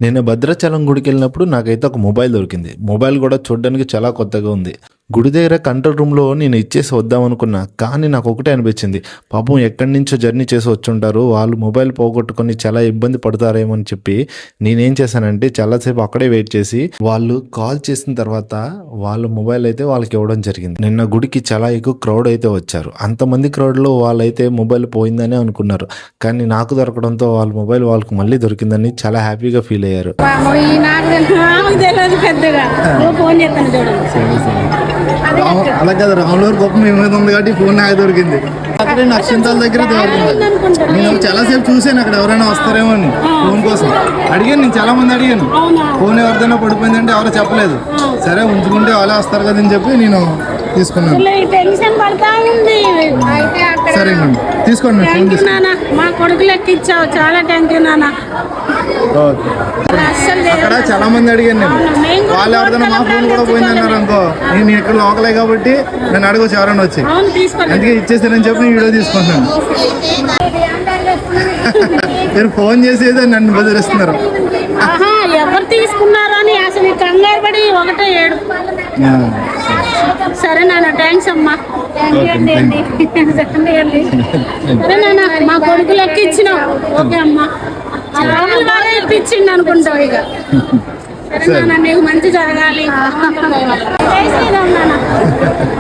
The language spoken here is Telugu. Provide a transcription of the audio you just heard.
నేను భద్రాచలం గుడికి వెళ్ళినప్పుడు నాకైతే ఒక మొబైల్ దొరికింది. మొబైల్ కూడా చూడడానికి చాలా కొత్తగా ఉంది. గుడి దగ్గర కంట్రోల్ రూమ్లో నేను ఇచ్చేసి వద్దామనుకున్నా. కానీ నాకు ఒకటే అనిపించింది, పాపం ఎక్కడి నుంచో జర్నీ చేసి వచ్చుంటారు, వాళ్ళు మొబైల్ పోగొట్టుకొని చాలా ఇబ్బంది పడతారేమో అని చెప్పి నేనేం చేశానంటే చాలాసేపు అక్కడే వెయిట్ చేసి వాళ్ళు కాల్ చేసిన తర్వాత వాళ్ళ మొబైల్ అయితే వాళ్ళకి ఇవ్వడం జరిగింది. నిన్న గుడికి చాలా ఎక్కువ క్రౌడ్ అయితే వచ్చారు. అంతమంది క్రౌడ్లో వాళ్ళైతే మొబైల్ పోయిందని అనుకున్నారు. కానీ నాకు దొరకడంతో వాళ్ళ మొబైల్ వాళ్ళకి మళ్ళీ దొరికిందని చాలా హ్యాపీగా ఫీల్ అయ్యారు. అలా కదా, రాములూరు గొప్ప మీద ఉంది కాబట్టి ఫోన్ నాకు దొరికింది. అక్కడే నక్షంతాల దగ్గర దొరికింది. నేను చాలాసేపు చూసాను అక్కడ ఎవరైనా వస్తారేమో అని ఫోన్ కోసం అడిగాను. నేను చాలా మంది అడిగాను, ఫోన్ ఎవరిదైనా పడిపోయిందంటే ఎవరో చెప్పలేదు. సరే ఉంచుకుంటే వాళ్ళే వస్తారు కదా అని చెప్పి నేను తీసుకున్నాను. సరే తీసుకోండి, ఫోన్ తీసుకున్నాను. మా కొడుకు లెక్కిచ్చావు, చాలా థ్యాంక్ యూ నాన్న. అక్కడ చాలా మంది అడిగాను నేను, వాళ్ళు ఎవరిదైనా మా ఫోన్ కూడా పోయిందన్నారు అనుకో, నేను ఇక్కడ లోకలే కాబట్టి నన్ను అడగచ్చు ఎవరైనా వచ్చి, అందుకే ఇచ్చేసానని చెప్పి నేను వీడియో తీసుకుంటున్నాను. మీరు ఫోన్ చేసేది నన్ను బెదిరిస్తున్నారు. ఎవరు తీసుకున్నారో అని అసలు కంగారు పడి ఒకటే ఏడు. సరే నాన్న, థ్యాంక్స్ అమ్మా. సరే నాన్న, మా కొడుకు లెక్క ఇచ్చినావు. ఓకే అమ్మా, రాములు బాగా ఇప్పించిండు అనుకుంటావు ఇక. సరే నాన్న, నీకు మంచి జరగాలి.